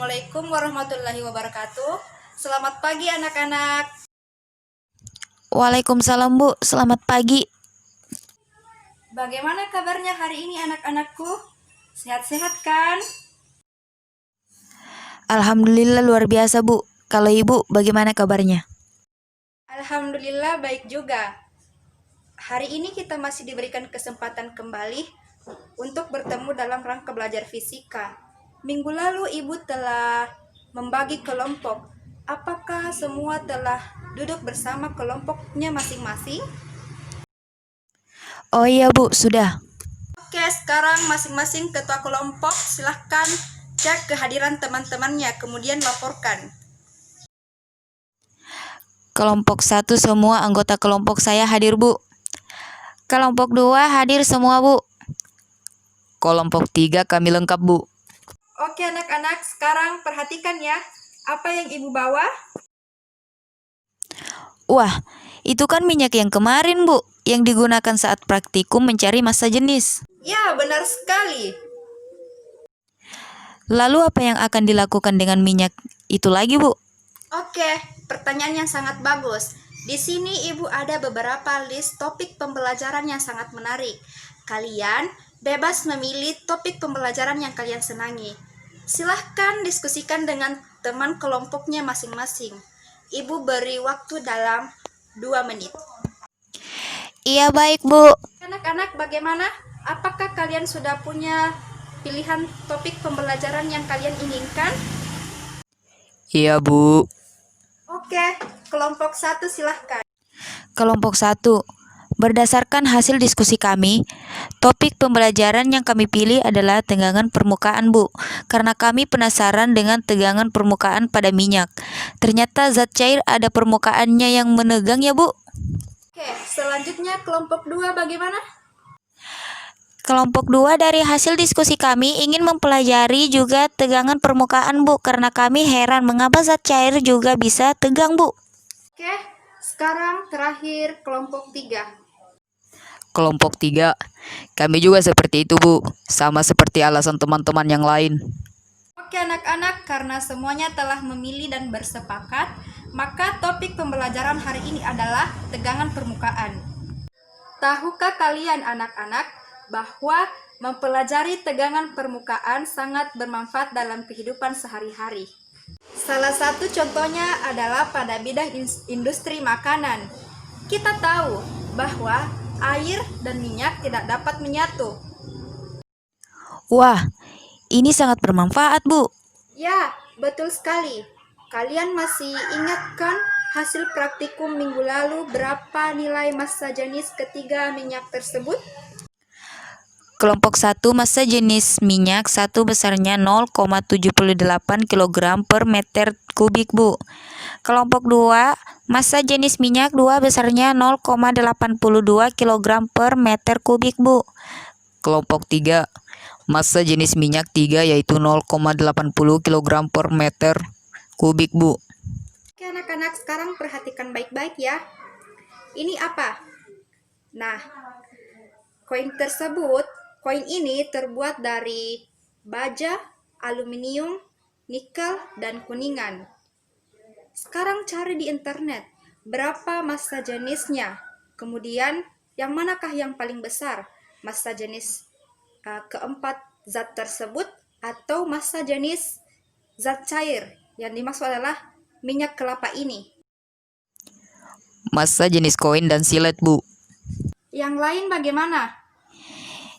Assalamualaikum warahmatullahi wabarakatuh. Selamat pagi anak-anak. Waalaikumsalam Bu, selamat pagi. Bagaimana kabarnya hari ini anak-anakku? Sehat-sehat kan? Alhamdulillah luar biasa Bu. Kalau Ibu bagaimana kabarnya? Alhamdulillah baik juga. Hari ini kita masih diberikan kesempatan kembali untuk bertemu dalam rangka belajar fisika. Minggu lalu Ibu telah membagi kelompok. Apakah semua telah duduk bersama kelompoknya masing-masing? Oh iya Bu, sudah. Oke, sekarang masing-masing ketua kelompok silahkan cek kehadiran teman-temannya, kemudian laporkan. Kelompok 1 semua anggota kelompok saya hadir Bu. Kelompok 2 hadir semua Bu. Kelompok 3 kami lengkap Bu. Oke anak-anak, sekarang perhatikan ya, apa yang Ibu bawa? Wah, itu kan minyak yang kemarin Bu, yang digunakan saat praktikum mencari massa jenis. Ya, benar sekali. Lalu apa yang akan dilakukan dengan minyak itu lagi Bu? Oke, pertanyaan yang sangat bagus. Di sini Ibu ada beberapa list topik pembelajaran yang sangat menarik. Kalian bebas memilih topik pembelajaran yang kalian senangi. Silahkan diskusikan dengan teman kelompoknya masing-masing. Ibu beri waktu dalam 2 menit. Iya baik Bu. Anak-anak bagaimana? Apakah kalian sudah punya pilihan topik pembelajaran yang kalian inginkan? Iya Bu. Oke, kelompok 1 silahkan. Kelompok 1. Berdasarkan hasil diskusi kami, topik pembelajaran yang kami pilih adalah tegangan permukaan Bu, karena kami penasaran dengan tegangan permukaan pada minyak. Ternyata zat cair ada permukaannya yang menegang ya Bu. Oke, selanjutnya kelompok 2 bagaimana? Kelompok 2 dari hasil diskusi kami ingin mempelajari juga tegangan permukaan Bu, karena kami heran mengapa zat cair juga bisa tegang Bu. Oke, sekarang terakhir kelompok 3. Kelompok 3, kami juga seperti itu Bu, sama seperti alasan teman-teman yang lain. Oke anak-anak, karena semuanya telah memilih dan bersepakat, maka topik pembelajaran hari ini adalah tegangan permukaan. Tahukah kalian anak-anak bahwa mempelajari tegangan permukaan sangat bermanfaat dalam kehidupan sehari-hari? Salah satu contohnya adalah pada bidang industri makanan. Kita tahu bahwa air dan minyak tidak dapat menyatu. Wah, ini sangat bermanfaat Bu. Ya, betul sekali. Kalian masih ingat kan hasil praktikum minggu lalu berapa nilai massa jenis ketiga minyak tersebut? Kelompok 1 massa jenis minyak 1 besarnya 0,78 kg per meter kubik Bu. Kelompok 2 massa jenis minyak 2 besarnya 0,82 kg per meter kubik Bu. Kelompok 3 massa jenis minyak 3 yaitu 0,80 kg per meter kubik Bu. Oke anak-anak, sekarang perhatikan baik-baik ya. Ini apa? Nah, koin ini terbuat dari baja, aluminium, nikel, dan kuningan. Sekarang cari di internet, berapa massa jenisnya? Kemudian, yang manakah yang paling besar? Massa jenis keempat zat tersebut atau massa jenis zat cair? Yang dimaksud adalah minyak kelapa ini. Massa jenis koin dan silet Bu. Yang lain bagaimana?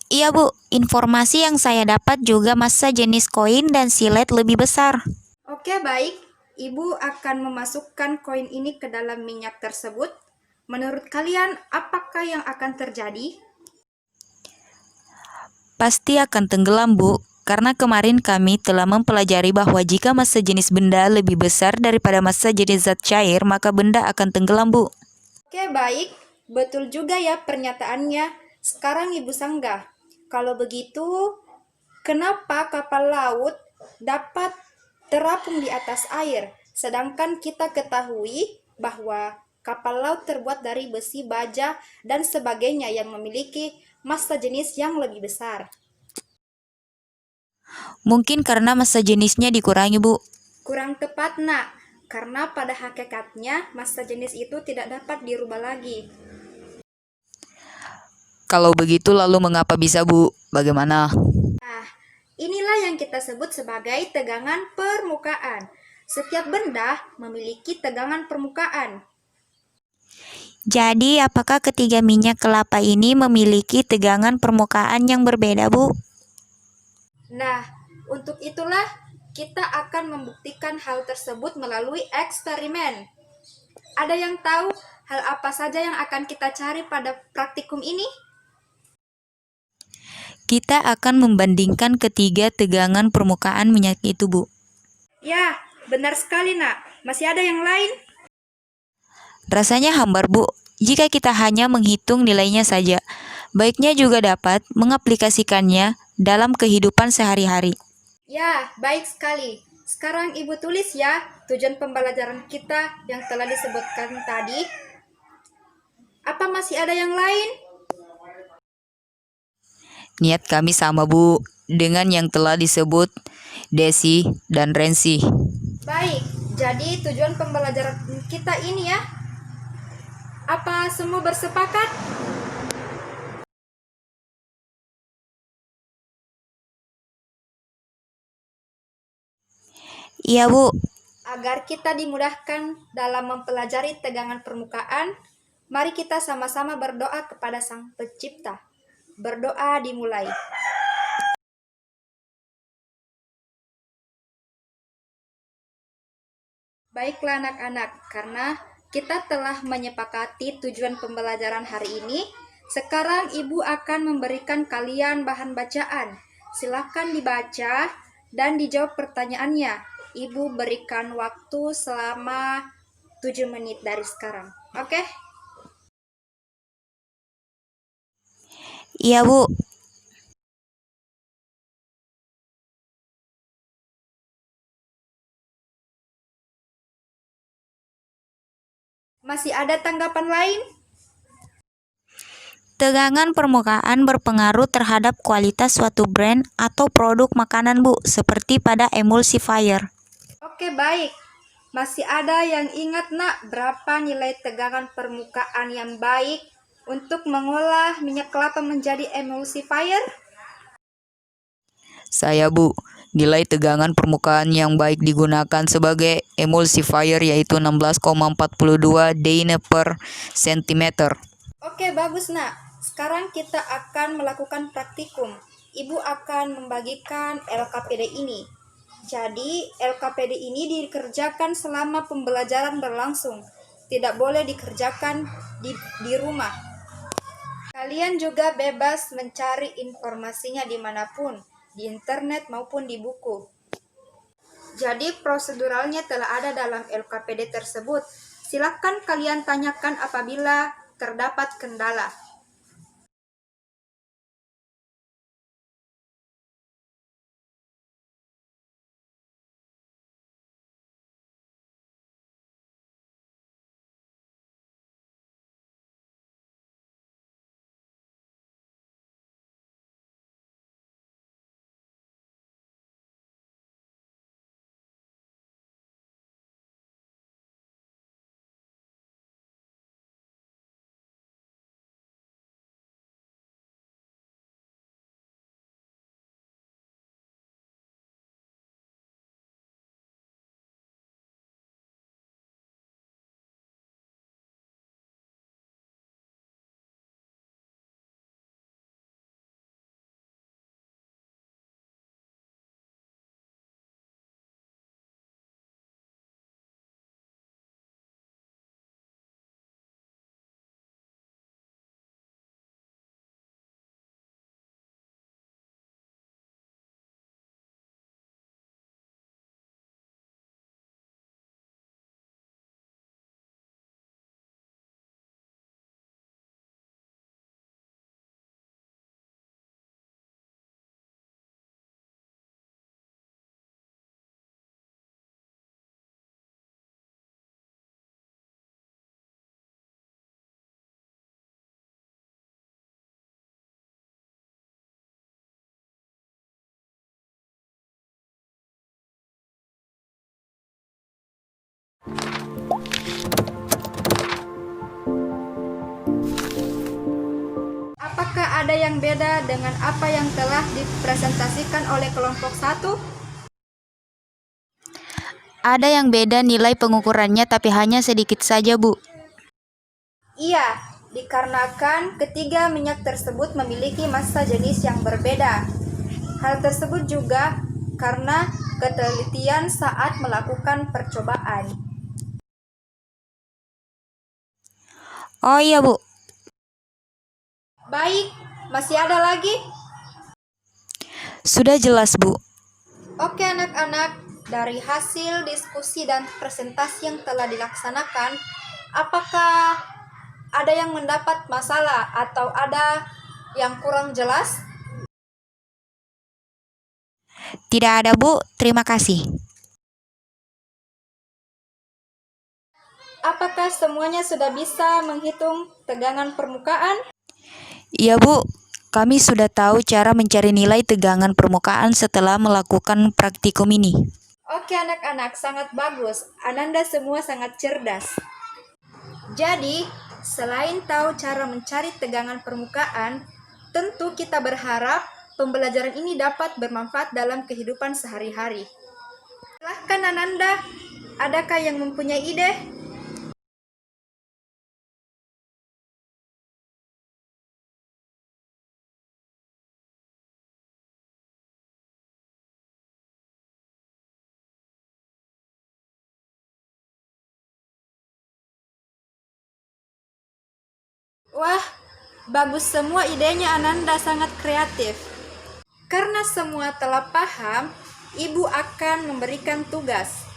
Iya Bu, informasi yang saya dapat juga massa jenis koin dan silet lebih besar. Oke, baik. Ibu akan memasukkan koin ini ke dalam minyak tersebut. Menurut kalian, apakah yang akan terjadi? Pasti akan tenggelam Bu, karena kemarin kami telah mempelajari bahwa jika massa jenis benda lebih besar daripada massa jenis zat cair, maka benda akan tenggelam Bu. Oke, baik. Betul juga ya pernyataannya. Sekarang Ibu sanggah. Kalau begitu, kenapa kapal laut dapat terapung di atas air? Sedangkan kita ketahui bahwa kapal laut terbuat dari besi, baja, dan sebagainya yang memiliki massa jenis yang lebih besar. Mungkin karena masa jenisnya dikurangi, Bu. Kurang tepat, Nak, karena pada hakikatnya masa jenis itu tidak dapat dirubah lagi. Kalau begitu lalu mengapa bisa, Bu? Bagaimana? Nah, inilah yang kita sebut sebagai tegangan permukaan. Setiap benda memiliki tegangan permukaan. Jadi, apakah ketiga minyak kelapa ini memiliki tegangan permukaan yang berbeda, Bu? Nah, untuk itulah kita akan membuktikan hal tersebut melalui eksperimen. Ada yang tahu hal apa saja yang akan kita cari pada praktikum ini? Kita akan membandingkan ketiga tegangan permukaan minyak itu, Bu. Ya, benar sekali, Nak. Masih ada yang lain? Rasanya hambar, Bu, jika kita hanya menghitung nilainya saja. Baiknya juga dapat mengaplikasikannya dalam kehidupan sehari-hari. Ya, baik sekali. Sekarang Ibu tulis ya tujuan pembelajaran kita yang telah disebutkan tadi. Apa masih ada yang lain? Niat kami sama, Bu, dengan yang telah disebut Desi dan Rensi. Baik, jadi tujuan pembelajaran kita ini ya. Apa semua bersepakat? Iya, Bu. Agar kita dimudahkan dalam mempelajari tegangan permukaan, mari kita sama-sama berdoa kepada Sang Pencipta. Berdoa dimulai. Baiklah anak-anak, karena kita telah menyepakati tujuan pembelajaran hari ini, sekarang Ibu akan memberikan kalian bahan bacaan. Silakan dibaca dan dijawab pertanyaannya. Ibu berikan waktu selama 7 menit dari sekarang. Oke? Iya, Bu. Masih ada tanggapan lain? Tegangan permukaan berpengaruh terhadap kualitas suatu brand atau produk makanan, Bu, seperti pada emulsifier. Oke, baik. Masih ada yang ingat, Nak, berapa nilai tegangan permukaan yang baik untuk mengolah minyak kelapa menjadi emulsifier? Saya, Bu, nilai tegangan permukaan yang baik digunakan sebagai emulsifier yaitu 16,42 Dane per centimeter. Oke, bagus, Nak. Sekarang kita akan melakukan praktikum. Ibu akan membagikan LKPD ini. Jadi, LKPD ini dikerjakan selama pembelajaran berlangsung. Tidak boleh dikerjakan di rumah. Kalian juga bebas mencari informasinya dimanapun, di internet maupun di buku. Jadi proseduralnya telah ada dalam LKPD tersebut. Silakan kalian tanyakan apabila terdapat kendala. ada yang beda dengan apa yang telah dipresentasikan oleh kelompok 1? Ada yang beda nilai pengukurannya tapi hanya sedikit saja, Bu. Iya, dikarenakan ketiga minyak tersebut memiliki massa jenis yang berbeda. Hal tersebut juga karena ketelitian saat melakukan percobaan. Oh iya, Bu. Baik, masih ada lagi? Sudah jelas, Bu. Oke anak-anak, dari hasil diskusi dan presentasi yang telah dilaksanakan, apakah ada yang mendapat masalah atau ada yang kurang jelas? Tidak ada, Bu. Terima kasih. Apakah semuanya sudah bisa menghitung tegangan permukaan? Iya, Bu. Kami sudah tahu cara mencari nilai tegangan permukaan setelah melakukan praktikum ini. Oke anak-anak, sangat bagus. Ananda semua sangat cerdas. Jadi, selain tahu cara mencari tegangan permukaan, tentu kita berharap pembelajaran ini dapat bermanfaat dalam kehidupan sehari-hari. Silahkan Ananda, adakah yang mempunyai ide? Wah, bagus semua idenya Ananda, sangat kreatif. Karena semua telah paham, Ibu akan memberikan tugas.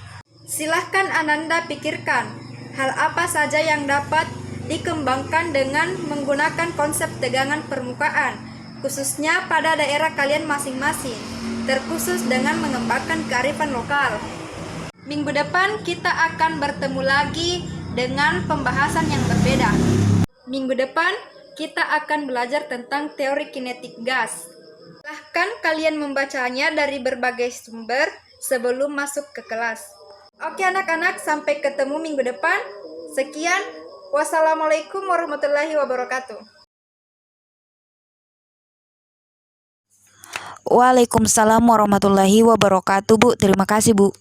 Silahkan Ananda pikirkan hal apa saja yang dapat dikembangkan dengan menggunakan konsep tegangan permukaan, khususnya pada daerah kalian masing-masing, terkhusus dengan mengembangkan kearifan lokal. Minggu depan kita akan bertemu lagi dengan pembahasan yang berbeda. Minggu depan kita akan belajar tentang teori kinetik gas. Silahkan kalian membacanya dari berbagai sumber sebelum masuk ke kelas. Oke anak-anak, sampai ketemu minggu depan. Sekian, wassalamualaikum warahmatullahi wabarakatuh. Waalaikumsalam warahmatullahi wabarakatuh, Bu. Terima kasih, Bu.